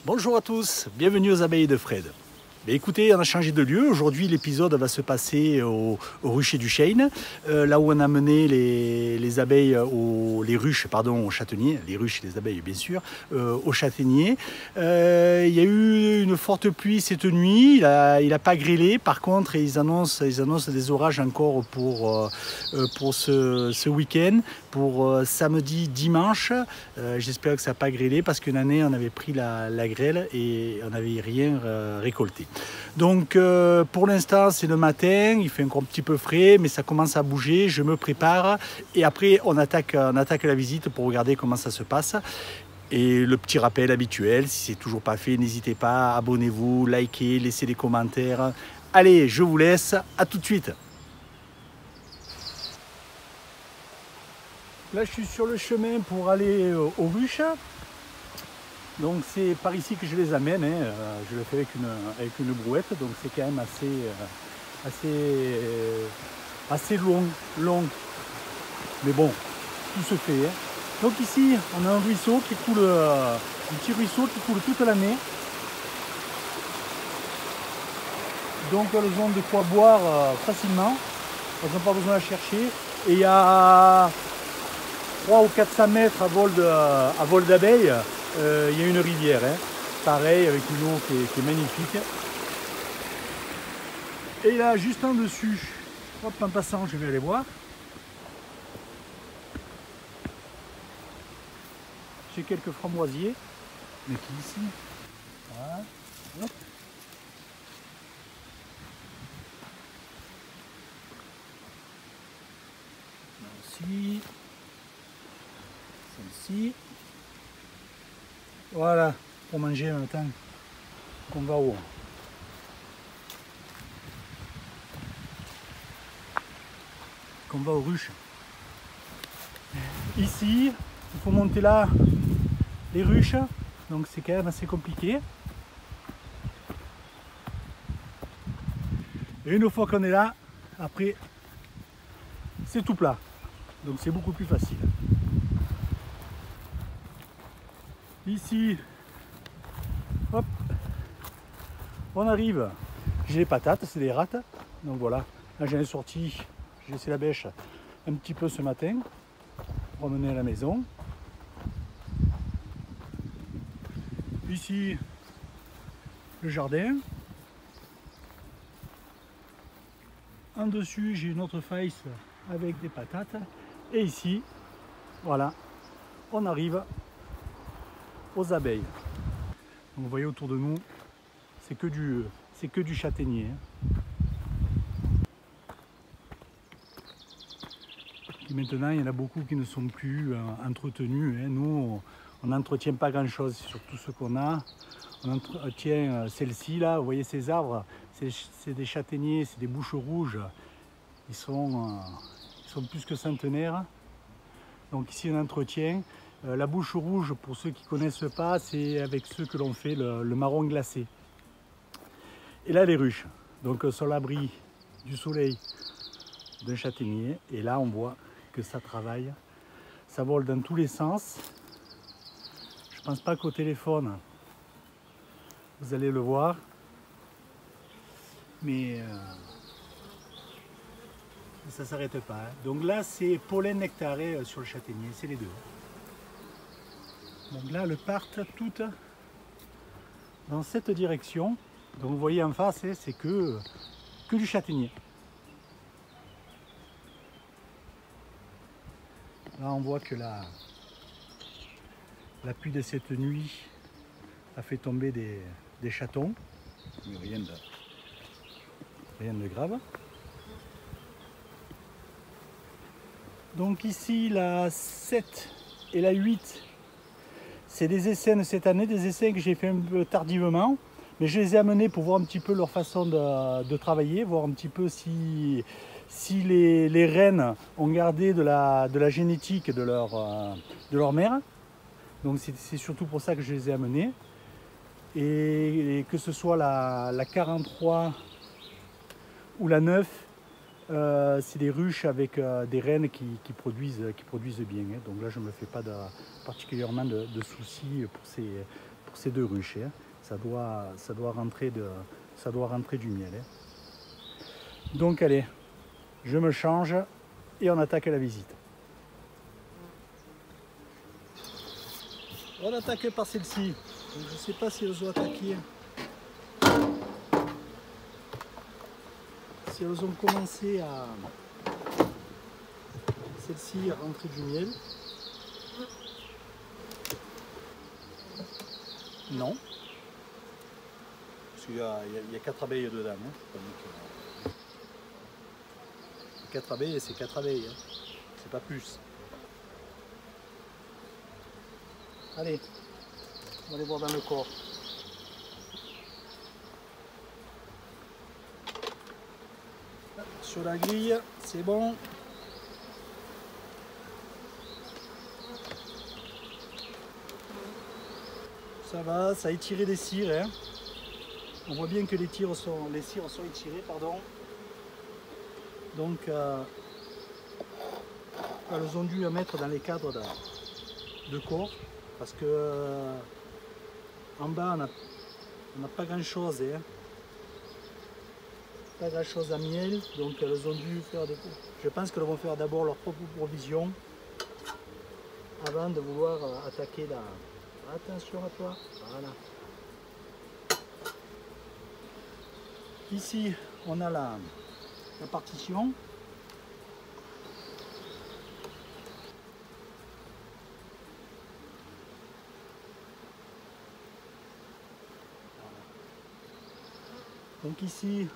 Bonjour à tous, bienvenue aux abeilles de Fred. Mais écoutez, on a changé de lieu. Aujourd'hui, l'épisode va se passer au rucher du Chêne, là où on a mené les abeilles, les ruches, pardon, au châtaignier, les ruches et les abeilles, bien sûr, au châtaignier. Il y a eu une forte pluie cette nuit. Il a pas grêlé. Par contre, ils annoncent des orages encore pour ce week-end, pour samedi, dimanche. J'espère que ça n'a pas grêlé parce qu'une année, on avait pris la grêle et on n'avait rien récolté. Donc pour l'instant c'est le matin, il fait encore un petit peu frais mais ça commence à bouger, je me prépare et après on attaque la visite pour regarder comment ça se passe. Et le petit rappel habituel, si c'est toujours pas fait, n'hésitez pas, abonnez-vous, likez, laissez des commentaires. Allez, je vous laisse, à tout de suite. Là je suis sur le chemin pour aller aux ruches. Donc c'est par ici que je les amène, hein. Je le fais avec une brouette, donc c'est quand même assez long. Mais bon, tout se fait. Hein. Donc ici, on a un ruisseau qui coule, un petit ruisseau qui coule toute l'année. Donc elles ont de quoi boire facilement, elles n'ont pas besoin de chercher. Et il y a 300 ou 400 mètres à vol d'abeilles. Il y a une rivière, hein. Pareil, avec une eau qui est magnifique. Et là, juste en dessus, hop, en passant, je vais aller voir. J'ai quelques framboisiers, mais qui ici. Voilà. Hop. Celle-ci. Celle-ci. Voilà, pour manger en même temps qu'on va aux ruches. Ici, il faut monter là les ruches, donc c'est quand même assez compliqué. Et une fois qu'on est là, après, c'est tout plat, donc c'est beaucoup plus facile. Ici, hop, on arrive, j'ai les patates, c'est des rates, donc voilà, là j'en ai sorti, j'ai laissé la bêche un petit peu ce matin, pour ramener à la maison. Ici, le jardin. En dessus, j'ai une autre face avec des patates. Et ici, voilà, on arrive aux abeilles. Donc vous voyez autour de nous, c'est que du châtaignier. Et maintenant, il y en a beaucoup qui ne sont plus entretenus. Hein. Nous, on n'entretient pas grand-chose sur tout ce qu'on a. On entretient celle-ci là, vous voyez ces arbres, c'est des châtaigniers, c'est des bouches rouges. Ils sont plus que centenaires. Donc ici on entretient. La bouche rouge, pour ceux qui ne connaissent pas, c'est avec ceux que l'on fait le marron glacé. Et là les ruches, donc sur l'abri du soleil d'un châtaignier. Et là on voit que ça travaille. Ça vole dans tous les sens. Je ne pense pas qu'au téléphone, vous allez le voir. Mais ça ne s'arrête pas. Hein. Donc là c'est pollen nectaré sur le châtaignier, c'est les deux. Donc là elles partent toutes dans cette direction. Donc vous voyez en face, c'est que du châtaignier. Là on voit que la pluie de cette nuit a fait tomber des chatons, mais rien de grave. Donc ici la 7 et la 8, c'est des essais de cette année, des essais que j'ai fait un peu tardivement, mais je les ai amenés pour voir un petit peu leur façon de travailler, voir un petit peu si les reines ont gardé de la génétique de leur mère. Donc c'est surtout pour ça que je les ai amenés. Et que ce soit la 43 ou la 9, c'est des ruches avec des reines qui produisent bien. Hein. Donc là je ne me fais pas particulièrement de soucis pour ces deux ruches. Hein. Ça doit rentrer du miel. Hein. Donc allez, je me change et on attaque la visite. On attaque par celle-ci. Je ne sais pas si elles ont attaqué. Si elles ont commencé à celle-ci rentrer du miel. Non. Parce qu'il y a 4 abeilles dedans. Hein. 4 abeilles, c'est 4 abeilles. Hein. C'est pas plus. Allez, on va aller voir dans le corps. Sur la grille, c'est bon. Ça va, ça a étiré les cires. Hein. On voit bien que les cires sont étirées, pardon. Donc, elles ont dû mettre dans les cadres de corps. Parce que en bas, on n'a pas grand chose. Hein. Pas grand chose à miel. Donc, elles ont dû faire je pense qu'elles vont faire d'abord leur propre provision avant de vouloir attaquer la. Attention à toi. Voilà. Ici, on a la partition. Donc ici,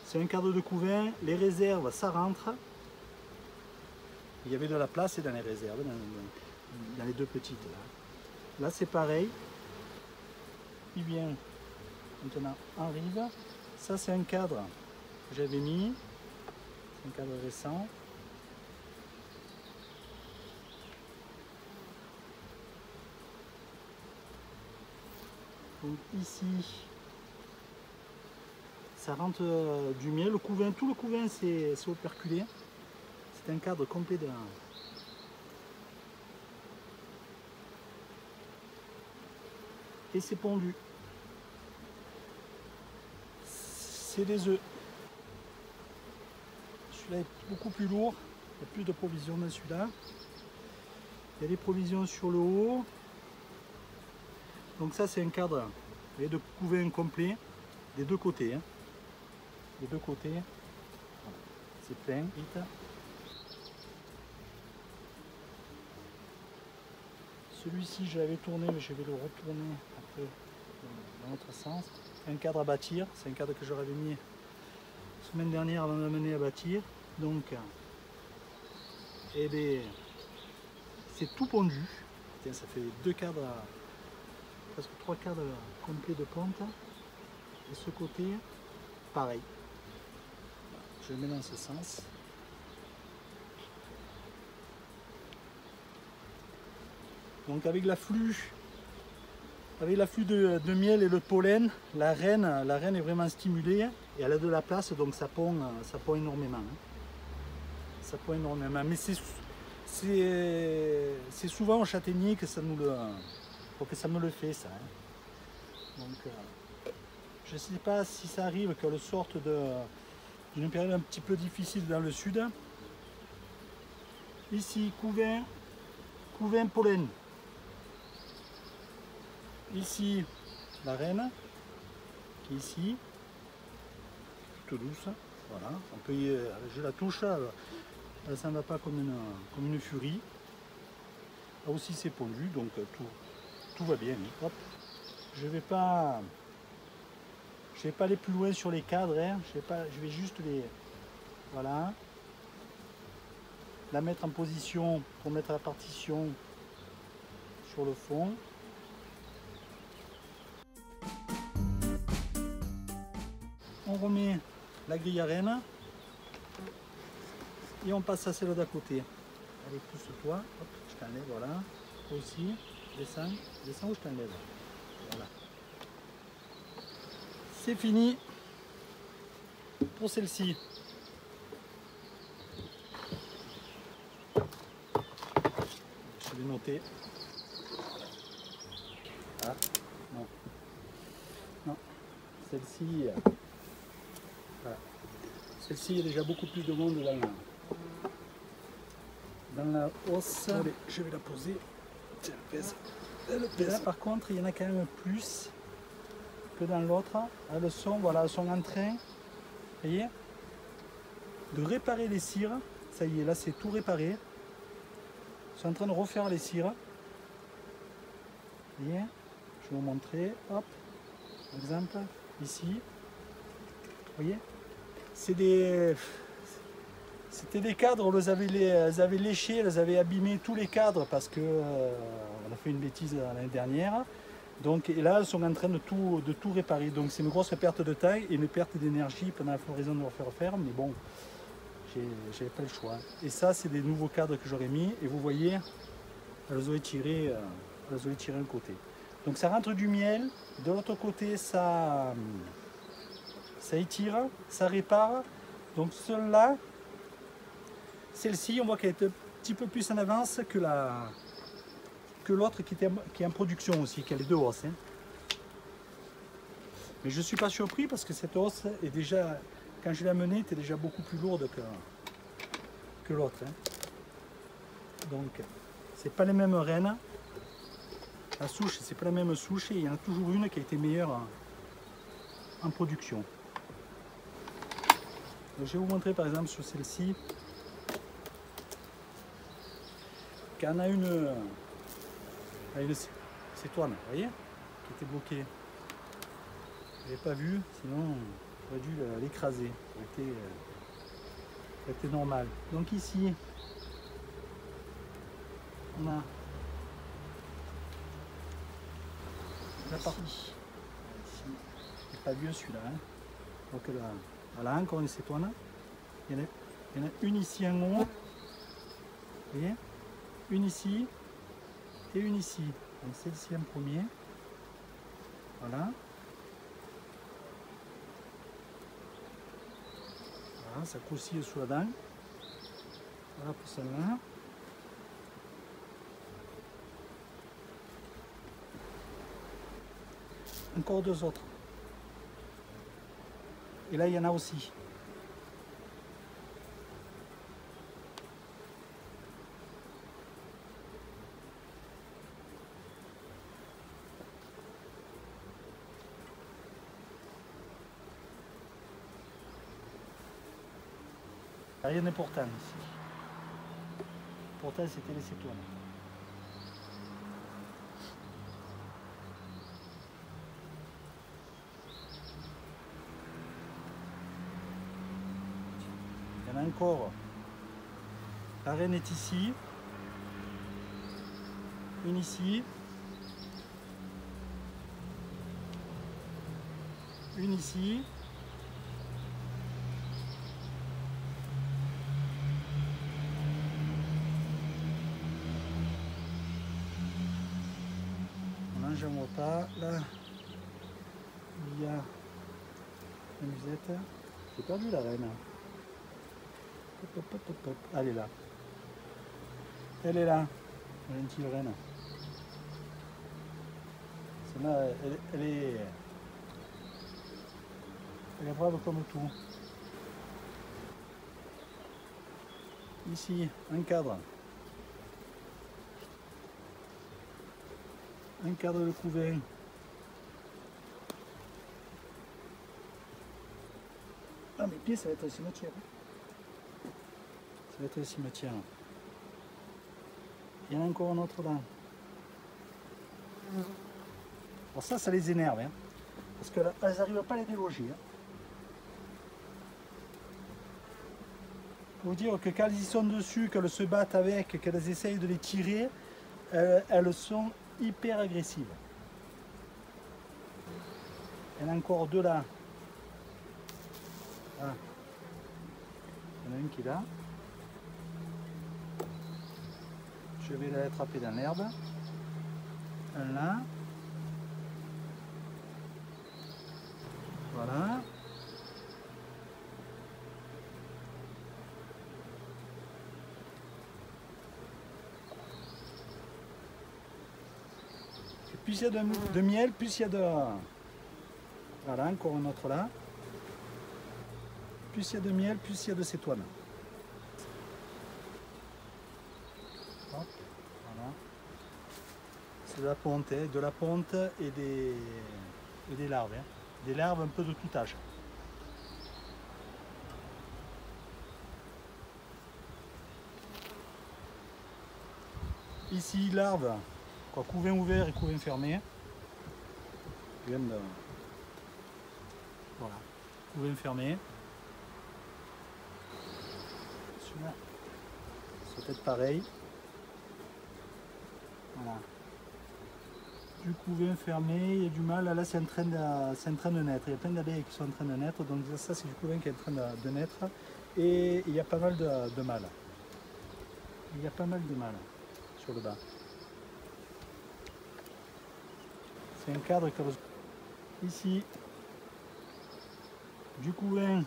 c'est un cadre de couvain. Les réserves, ça rentre. Il y avait de la place dans les réserves, dans les deux petites. Là c'est pareil. Il vient maintenant en rive. Ça, c'est un cadre que j'avais mis. C'est un cadre récent. Donc ici, ça rentre du miel. Le couvain, tout le couvain, c'est operculé. C'est un cadre complet de. Et c'est pondu. C'est des œufs. Celui-là est beaucoup plus lourd. Il y a plus de provisions dans celui-là. Il y a des provisions sur le haut. Donc ça, c'est un cadre de couvain complet des deux côtés. Hein. Des deux côtés. C'est plein, vite. Celui-ci, je l'avais tourné, mais je vais le retourner après dans l'autre sens. Un cadre à bâtir, c'est un cadre que j'aurais mis la semaine dernière avant de l'amener à bâtir. Donc, eh bien, c'est tout pondu. Tiens, ça fait 2 cadres, presque 3 cadres complets de ponte. Et ce côté, pareil. Je le mets dans ce sens. Donc avec l'afflux de miel et le pollen, la reine est vraiment stimulée et elle a de la place, donc ça pond énormément. Hein. Ça pond énormément. Mais c'est souvent au châtaignier que ça nous le fait, ça. Hein. Donc je ne sais pas si ça arrive qu'elle sorte d'une période un petit peu difficile dans le sud. Ici, couvain pollen. Ici, la reine, qui est ici, toute douce, voilà, je la touche, ça ne va pas comme une furie. Là aussi c'est pondu, donc tout va bien. Hop. Je vais pas aller plus loin sur les cadres, hein. Je vais juste voilà, la mettre en position pour mettre la partition sur le fond. On remet la grille à reine et on passe à celle d'à côté. Allez, pousse-toi, hop, je t'enlève, voilà. Toi aussi, descends ou je t'enlève. Voilà. C'est fini pour celle-ci. Je vais noter. Voilà. Non. Non. Celle-ci, voilà. Celle-ci, il y a déjà beaucoup plus de monde dans la hausse. Allez, je vais la poser. Tiens, pèse. Elle pèse. Là, par contre, il y en a quand même plus que dans l'autre. Elles sont, voilà, elles sont en train, vous voyez, de réparer les cires. Ça y est, là, c'est tout réparé. Ils sont en train de refaire les cires. Vous voyez, je vais vous montrer. Hop, exemple, ici. Vous voyez, c'était des cadres, on les avait léchés, elles avaient abîmé tous les cadres parce que on a fait une bêtise l'année dernière. Donc, et là, elles sont en train de tout réparer. Donc, c'est une grosse perte de taille et une perte d'énergie pendant la floraison de refaire faire. Mais bon, j'avais pas le choix. Et ça, c'est des nouveaux cadres que j'aurais mis. Et vous voyez, elles ont étiré un côté. Donc, ça rentre du miel. De l'autre côté, ça étire, ça répare. Donc, celle-ci, on voit qu'elle est un petit peu plus en avance que l'autre qui est en production aussi, qui a les deux hausses. Hein. Mais je ne suis pas surpris parce que cette hausse est déjà, quand je l'ai amenée, était déjà beaucoup plus lourde que l'autre. Hein. Donc, c'est pas les mêmes reines. La souche, c'est pas la même souche et il y en a toujours une qui a été meilleure en production. Donc, je vais vous montrer par exemple sur celle-ci. Quand on a une cétoine, vous voyez, qui était bloquée. Je n'avais pas vu, sinon j'aurais dû l'écraser. Ça aurait été normal. Donc ici, on a la partie. Ici, c'est pas vieux celui-là. Hein. Donc là, voilà, encore une cétoine. Il y en a une ici en haut. Vous voyez, une ici et une ici. Donc celle-ci en premier. Voilà. Voilà, ça croustille sous la dent. Voilà pour celle-là. Encore deux autres. Et là, il y en a aussi. Rien d'important ici. Pourtant, c'était les cétoines. Il y en a encore. La reine est ici. Une ici. Une ici. J'en vois pas. Là, il y a la musette. J'ai perdu la reine. Hop, hop, hop, hop, hop. Elle est là. Elle est là, la gentille reine. Celle-là, elle est brave comme tout. Ici, un cadre. Un cadre de couvain. Ah, mes pieds, ça va être le cimetière. Ça va être le cimetière. Il y en a encore un autre là. Alors ça les énerve. Hein, parce qu'elles n'arrivent pas à les déloger. Hein. Pour vous dire que quand ils sont dessus, qu'elles se battent avec, qu'elles essayent de les tirer, elles sont hyper agressives. Il y en a encore deux là. Ah. Il y en a une qui est là. Je vais l'attraper dans l'herbe. Un là. Voilà. Plus il y a de miel, plus il y a de... Voilà, encore un autre là. Plus il y a de miel, plus il y a de cétoine. Hop, voilà. C'est de la ponte et des larves. Hein. Des larves un peu de tout âge. Ici, larves, quoi, couvain ouvert et couvain fermé. Voilà, couvain fermé. Celui-là, c'est peut-être pareil. Voilà. Du couvain fermé, il y a du mal. Là, c'est en train de naître. Il y a plein d'abeilles qui sont en train de naître. Donc ça, c'est du couvain qui est en train de naître. Et il y a pas mal de mâles. Il y a pas mal de mâles sur le bas. C'est un cadre que ici, du couvain,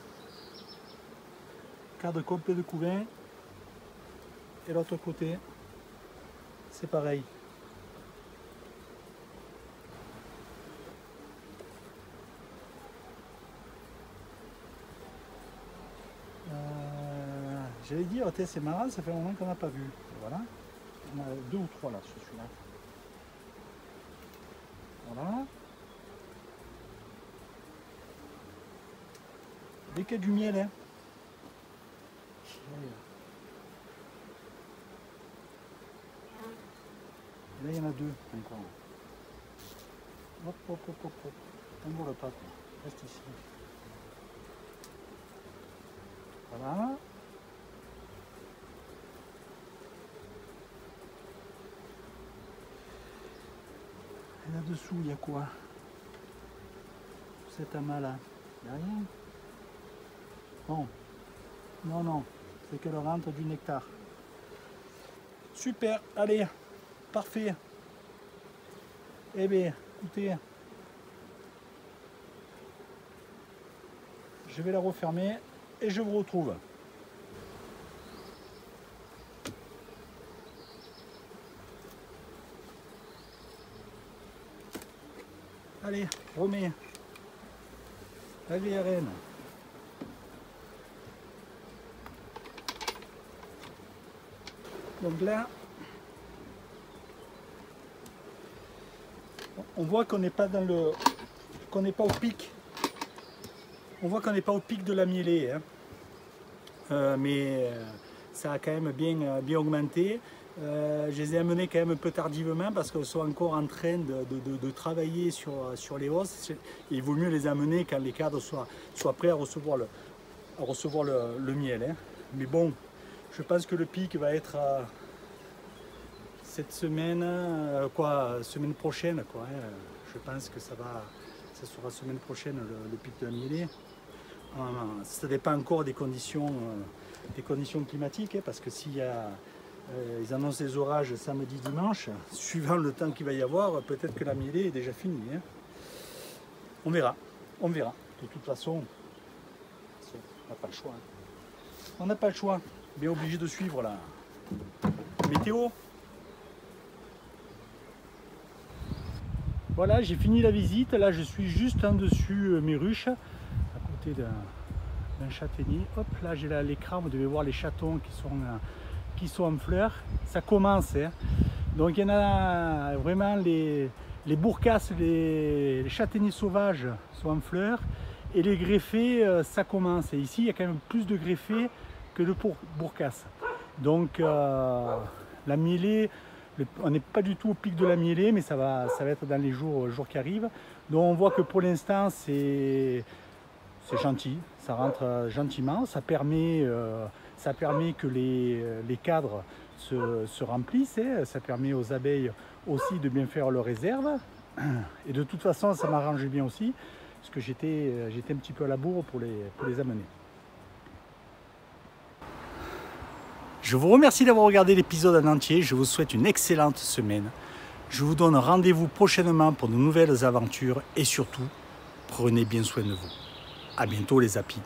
cadre complet de couvain. Et l'autre côté, c'est pareil. J'allais dire, c'est marrant, ça fait un moment qu'on n'a pas vu. Voilà. On a 2 ou 3 là sur celui-là. Voilà. Dès qu'il y a du miel, hein. Là, il y en a 2 encore. Hop, hop, hop, hop, hop. On ne voit pas, quoi. Reste ici. Voilà. Et là-dessous, il y a quoi? Cet amas-là, il n'y a rien. Bon. Non, non. C'est que le rentre du nectar. Super. Allez. Parfait. Eh bien, écoutez. Je vais la refermer et je vous retrouve. Allez, remets. La VRN. Donc là, on voit qu'on n'est pas dans le, qu'on n'est pas au pic. On voit qu'on n'est pas au pic de la mielée, hein. Mais ça a quand même bien augmenté. Je les ai amenés quand même un peu tardivement parce qu'ils sont encore en train de travailler sur les hausses. Il vaut mieux les amener quand les cadres soient prêts à recevoir le miel, hein. Mais bon, je pense que le pic va être cette semaine, semaine prochaine, quoi, hein. Je pense que ça sera semaine prochaine le pic de la mielée. Ça dépend encore des conditions climatiques, hein, parce que s'il y a ils annoncent des orages samedi, dimanche, suivant le temps qu'il va y avoir, peut-être que la mielée est déjà finie, hein. On verra. De toute façon, on n'a pas le choix, hein. On n'a pas le choix, bien obligé de suivre la météo. Voilà, j'ai fini la visite. Là, je suis juste en dessus mes ruches, à côté d'un châtaignier. Hop, là, j'ai l'écran. Vous devez voir les chatons qui sont en fleurs. Ça commence, hein. Donc, il y en a vraiment les bourcasses, les châtaigniers sauvages sont en fleurs. Et les greffés, ça commence. Et ici, il y a quand même plus de greffés que de bourcasses. Donc, la mielée, on n'est pas du tout au pic de la mielée, mais ça va être dans les jours qui arrivent. Donc on voit que pour l'instant c'est gentil, ça rentre gentiment, ça permet que les cadres se remplissent, hein. Ça permet aux abeilles aussi de bien faire leurs réserves. Et de toute façon ça m'arrange bien aussi, parce que j'étais un petit peu à la bourre pour les amener. Je vous remercie d'avoir regardé l'épisode en entier, je vous souhaite une excellente semaine. Je vous donne rendez-vous prochainement pour de nouvelles aventures et surtout, prenez bien soin de vous. À bientôt les apis.